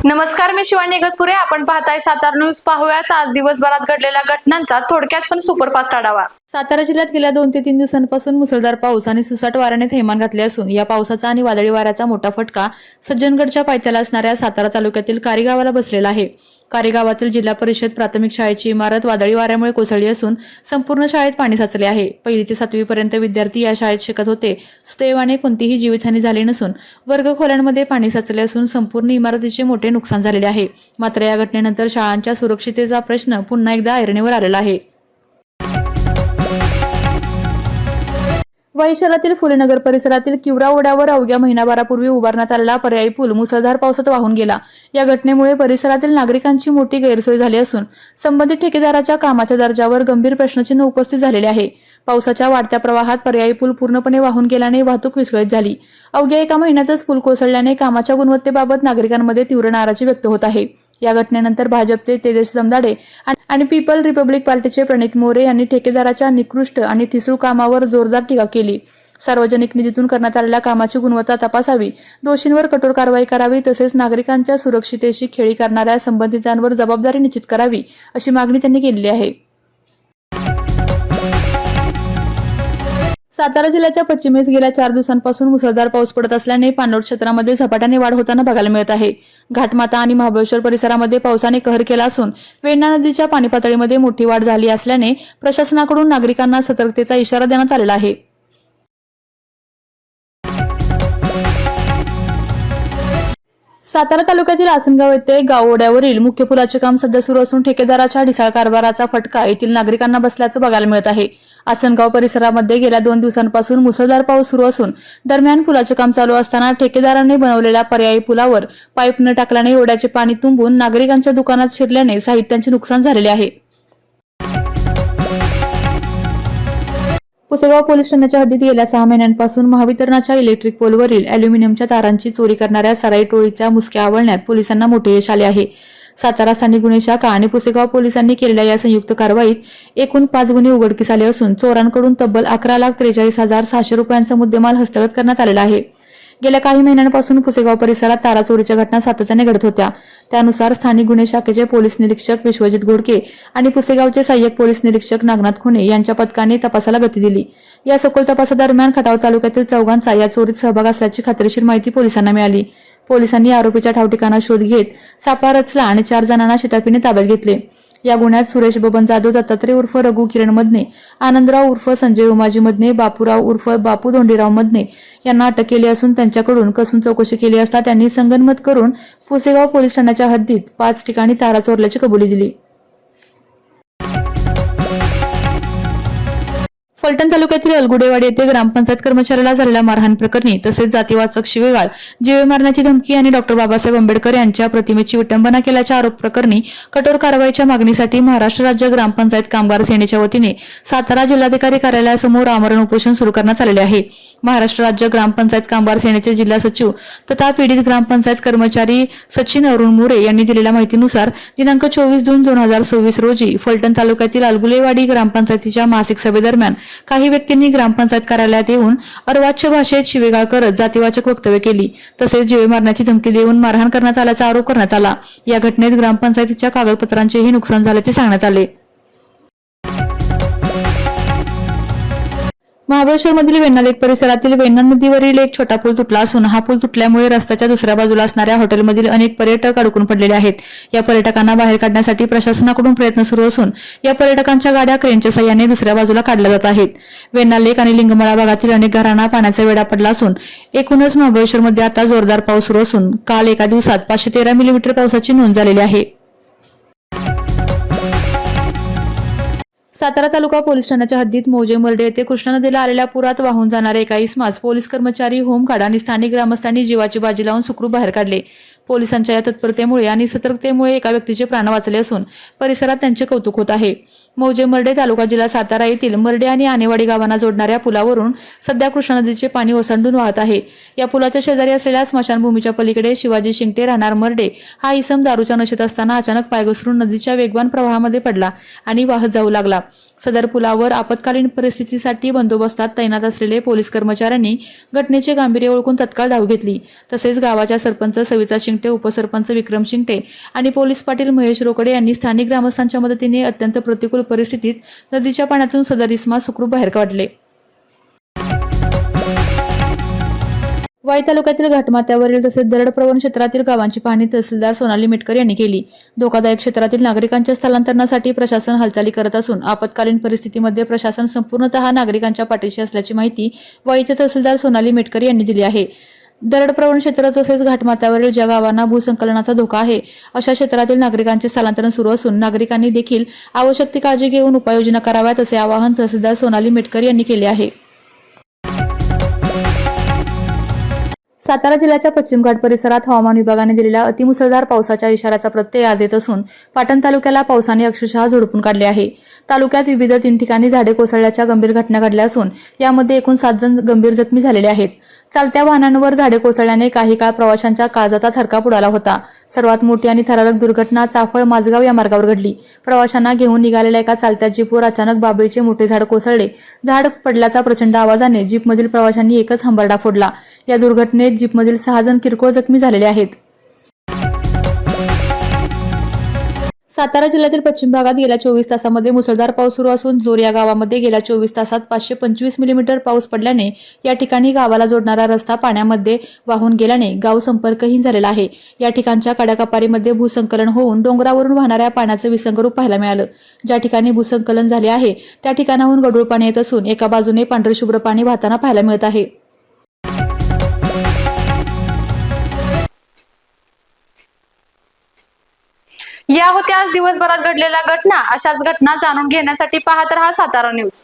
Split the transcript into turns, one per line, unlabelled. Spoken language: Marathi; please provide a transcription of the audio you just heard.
नमस्कार, मी शिवानी इगतपुरे. आपण पाहताय सातारा न्यूज. पाहूयात आज दिवसभरात घडलेल्या घटनांचा थोडक्यात पण सुपरफास्ट आढावा. सातारा जिल्ह्यात गेल्या 2 ते 3 दिवसांपासून मुसळधार पाऊस आणि सुसाट वाऱ्याने थैमान घातले असून या पावसाचा आणि वादळी वाऱ्याचा मोठा फटका सज्जनगडच्या पायथ्याला असणाऱ्या सातारा तालुक्यातील कारी गावाला बसलेला आहे. कारी गावातील जिल्हा परिषद प्राथमिक शाळेची इमारत वादळी वाऱ्यामुळे कोसळली असून संपूर्ण शाळेत पाणी साचले आहे. 1ली ते 7वी पर्यंत विद्यार्थी या शाळेत शिकत होते. सुदैवाने कोणतीही जीवितहानी झाली नसून वर्ग खोल्यांमध्ये पाणी साचले असून संपूर्ण इमारतीचे मोठे नुकसान झालेले आहे. मात्र या घटनेनंतर शाळांच्या सुरक्षिततेचा प्रश्न पुन्हा एकदा ऐरणीवर आलेला आहे. वाई शहरातील फुलेनगर परिसरातील किवरा ओढ्यावर अवघ्या महिनाभरापूर्वी उभारण्यात आलेला पर्यायी पूल मुसळधार पावसात वाहून गेला. या घटनेमुळे परिसरातील नागरिकांची मोठी गैरसोय झाली असून संबंधित ठेकेदाराच्या कामाच्या दर्जावर गंभीर प्रश्नचिन्ह उपस्थित झालेले आहे. पावसाच्या वाढत्या प्रवाहात पर्यायी पूल पूर्णपणे वाहून गेल्याने वाहतूक विस्कळीत झाली. अवघ्या एका महिन्यातच पूल कोसळल्याने कामाच्या गुणवत्तेबाबत नागरिकांमध्ये तीव्र नाराजी व्यक्त होत आहे. या घटनेनंतर भाजपचे तेजस जमदाडे आणि पीपल रिपब्लिक पार्टीचे प्रणित मोरे यांनी ठेकेदाराच्या निकृष्ट आणि ठिसूळ कामावर जोरदार टीका केली. सार्वजनिक निधीतून करण्यात आलेल्या कामाची गुणवत्ता तपासावी, दोषींवर कठोर कारवाई करावी, तसेच नागरिकांच्या सुरक्षितेशी खेळी करणाऱ्या संबंधितांवर जबाबदारी निश्चित करावी, अशी मागणी त्यांनी केली आहे. सातारा जिल्ह्याच्या पश्चिमेस गेल्या 4 दिवसांपासून मुसळधार पाऊस पडत असल्याने पाणलोट क्षेत्रामध्ये झपाट्याने वाढ होताना बघायला मिळत आहे. घाटमाता आणि महाबळेश्वर परिसरामध्ये पावसाने कहर केला असून वेण्णा नदीच्या पाणी पातळीमध्ये मोठी वाढ झाली असल्याने प्रशासनाकडून नागरिकांना सतर्कतेचा इशारा देण्यात आलेला आहे. सातारा तालुक्यातील आसनगाव येथे गाव ओढ्यावरील मुख्य पुलाचे काम सध्या सुरू असून ठेकेदाराच्या ढिसाळ कारभाराचा फटका येथील नागरिकांना बसल्याचं बघायला मिळत आहे. आसनगाव परिसरामध्ये गेल्या 2 दिवसांपासून मुसळधार पाऊस सुरू असून दरम्यान पुलाचे काम चालू असताना ठेकेदाराने बनवलेल्या पर्यायी पुलावर पाईप न टाकल्याने ओढ्याचे पाणी तुंबून नागरिकांच्या दुकानात शिरल्याने साहित्याचे नुकसान झालेले आहे. पुसेगाव पोलीस ठाण्याच्या हद्दीत गेल्या 6 महिन्यांपासून महावितरणाच्या इलेक्ट्रिक पोलवरील अॅल्युमिनियमच्या तारांची चोरी करणाऱ्या सराई टोळीच्या मुसक्या आवळण्यात पोलिसांना मोठे यश आले आहे. सातारा स्थानिक गुन्हे शाखा आणि पुसेगाव पोलिसांनी केलेल्या या संयुक्त कारवाईत एकूण 5 गुन्हे उघडकीस आले असून चोरांकडून तब्बल 11,43,600 रुपयांचा मुद्देमाल हस्तगत करण्यात आलेला आहे. गेल्या काही महिन्यांपासून पुसेगाव परिसरात तारा चोरीच्या घटना सातत्याने घडत होत्या. त्यानुसार स्थानिक गुन्हे शाखेचे पोलीस निरीक्षक विश्वजित घोडके आणि पुसेगावचे सहाय्यक पोलीस निरीक्षक नागनाथ खुणे यांच्या पथकाने तपासाला गती दिली. या सखोल तपासादरम्यान खटाव तालुक्यातील चौघांचा या चोरीत सहभाग असल्याची खात्रीशीर माहिती पोलिसांना मिळाली. पोलिसांनी आरोपीच्या ठाव ठिकाणा शोध घेत सापळा रचला आणि 4 जणांना शिताफीने ताब्यात घेतले. या गुन्ह्यात सुरेश बबन जाधव दत्तात्रय उर्फ रघु किरण मदने, आनंदराव उर्फ संजय उमाजी मदने, बापूराव उर्फ बापू धोंडीराव मदने यांना अटक केली असून त्यांच्याकडून कसून चौकशी केली असता त्यांनी संगनमत करून पुसेगाव पोलीस ठाण्याच्या हद्दीत 5 ठिकाणी तारा चोरल्याची कबुली दिली. फलटण तालुक्यातील अलगुडेवाडी येथे ग्रामपंचायत कर्मचाऱ्याला झालेल्या मारहाण प्रकरणी तसेच जातीवाचक शिवेगाळ, जीवे मारण्याची धमकी आणि डॉ. बाबासाहेब आंबेडकर यांच्या प्रतिमेची विटंबना केल्याच्या आरोप प्रकरणी कठोर कारवाईच्या मागणीसाठी महाराष्ट्र राज्य ग्रामपंचायत कामगार सेनेच्या वतीने सातारा जिल्हाधिकारी कार्यालयासमोर आमरण उपोषण सुरू करण्यात आलेले आहे. महाराष्ट्र राज्य ग्रामपंचायत कामगार सेनेचे जिल्हा सचिव तथा पीडित ग्रामपंचायत कर्मचारी सचिन अरुण मोरे यांनी दिलेल्या माहितीनुसार दिनांक 24 जून 2024 रोजी फलटण तालुक्यातील अलगुलेवाडी ग्रामपंचायतीच्या मासिक सभेदरम्यान काही व्यक्तींनी ग्रामपंचायत कार्यालयात येऊन अर्वाच्य भाषेत शिवीगाळ करत जातीवाचक वक्तव्य केली तसेच जीवे मारण्याची धमकी देऊन मारहाण करण्यात आल्याचा आरोप करण्यात आला. या घटनेत ग्रामपंचायतीच्या कागदपत्रांचेही नुकसान झाल्याचे सांगण्यात आले. महाबळेश्वरमधील वेण्णा लेक परिसरातील वेण्णा नदीवरील एक छोटा पूल तुटला असून हा पूल तुटल्यामुळे रस्त्याच्या दुसऱ्या बाजूला असणाऱ्या हॉटेलमधील अनेक पर्यटक अडकून पडलेले आहेत. या पर्यटकांना बाहेर काढण्यासाठी प्रशासनाकडून प्रयत्न सुरू असून या पर्यटकांच्या गाड्या क्रेनच्या साहाय्याने दुसऱ्या बाजूला काढल्या जात आहेत. वेण्णा लेक आणि लिंगमळा भागातील अनेक घरांना पाण्याचा वेढा पडला असून एकूणच महाबळेश्वरमध्ये आता जोरदार पाऊस सुरू असून काल एका दिवसात 513 मिलीमीटर पावसाची नोंद झालेली आहे. सातारा तालुका पोलीस ठाण्याच्या हद्दीत मौजे मर्डे येथे कृष्णा नदीला आलेल्या पुरात वाहून जाणारे एका इसमास पोलीस कर्मचारी, होमगार्ड आणि स्थानिक ग्रामस्थांनी जीवाची बाजी लावून सुखरूप बाहेर काढले. पोलिसांच्या या तत्परतेमुळे आणि सतर्कतेमुळे एका व्यक्तीचे प्राण वाचले असून परिसरात त्यांचे कौतुक होत आहे. मौजे मर्डे तालुका जिल्हा सातारा येथील मर्डे आणि आनेवाडी गावांना जोडणाऱ्या पुलावरून सध्या कृष्णा नदीचे पाणी ओसंडून वाहत आहे. या पुलाच्या शेजारी असलेल्या स्मशानभूमीच्या पलीकडे शिवाजी शिंगटे राहणार मर्डे हा इसम दारूच्या नशेत असताना अचानक पाय घसरून नदीच्या वेगवान प्रवाहामध्ये पडला आणि वाहत जाऊ लागला. सदर पुलावर आपत्कालीन परिस्थितीसाठी बंदोबस्तात तैनात असलेले पोलीस कर्मचाऱ्यांनी घटनेचे गांभीर्य ओळखून तत्काळ धाव घेतली. तसेच गावाच्या सरपंच सविता शिंगटे, उपसरपंच विक्रम शिंगटे आणि पोलीस पाटील महेश रोकडे यांनी स्थानिक ग्रामस्थांच्या मदतीने अत्यंत प्रतिकूल परिस्थितीत नदीच्या पाण्यातून सदर इसमा सुखरूप बाहेर काढले. वाई तालुक्यातील घाटमाथ्यावरील तसेच दरडप्रवण क्षेत्रातील गावांची पाहणी तहसीलदार सोनाली मेटकर यांनी केली. धोकादायक क्षेत्रातील नागरिकांच्या स्थलांतरणासाठी प्रशासन हालचाली करत असून आपत्कालीन परिस्थितीमध्ये प्रशासन संपूर्णतः नागरिकांच्या पाठीशी असल्याची माहिती वाईचे तहसीलदार सोनाली मेटकर यांनी दिली आहे. दरडप्रवण क्षेत्र तसेच घाटमाथ्यावरील ज्या गावांना भूसंकलनाचा धोका आहे अशा क्षेत्रातील नागरिकांचे स्थलांतरण सुरू असून नागरिकांनी देखील आवश्यक ती काळजी घेऊन उपाययोजना कराव्यात असे आवाहन तहसीलदार सोनाली मेटकर यांनी केले आहे. सातारा जिल्ह्याच्या पश्चिम घाट परिसरात हवामान विभागाने दिलेल्या अतिमुसळधार पावसाच्या इशाऱ्याचा प्रत्यय आज येत असून पाटण तालुक्याला पावसाने अक्षरशः झोडपून काढले आहे. तालुक्यात विविध 3 ठिकाणी झाडे कोसळल्याच्या गंभीर घटना घडल्या असून यामध्ये एकूण 7 जण गंभीर जखमी झालेले आहेत. चालत्या वाहनांवर झाडे कोसळल्याने काही काळ प्रवाशांच्या काळजाचा थरकाप उडाला होता. सर्वात मोठी आणि थरारक दुर्घटना चाफळ माझगाव या मार्गावर घडली. प्रवाशांना घेऊन निघालेल्या एका चालत्या जीपवर अचानक बाबळीचे मोठे झाड कोसळले. झाड पडल्याचा प्रचंड आवाजाने जीपमधील प्रवाशांनी एकच हंबरडा फोडला. या दुर्घटनेत जीपमधील 6 जण किरकोळ जखमी झालेले आहेत. सातारा जिल्ह्यातील पश्चिम भागात गेल्या 24 तासांमध्ये मुसळधार पाऊस सुरू असून जोर या गावामध्ये गेल्या 24 तासात 525 मिलीमीटर पाऊस पडल्याने या ठिकाणी गावाला जोडणारा रस्ता पाण्यामध्ये वाहून गेल्याने गाव संपर्कहीन झालेला आहे. या ठिकाणच्या कडाकपारीमध्ये भूसंकलन होऊन डोंगरावरून वाहणाऱ्या पाण्याचं विसंगरूप पाहायला मिळालं. ज्या ठिकाणी भूसंकलन झाले आहे त्या ठिकाणाहून गढूळ पाणी येत असून एका बाजूने पांढरे शुभ्र पाणी वाहताना पाहायला मिळत आहे.
या होत्या आज दिवसभरात घडलेल्या घटना. अशाच घटना जाणून घेण्यासाठी पाहत रहा सातारा न्यूज.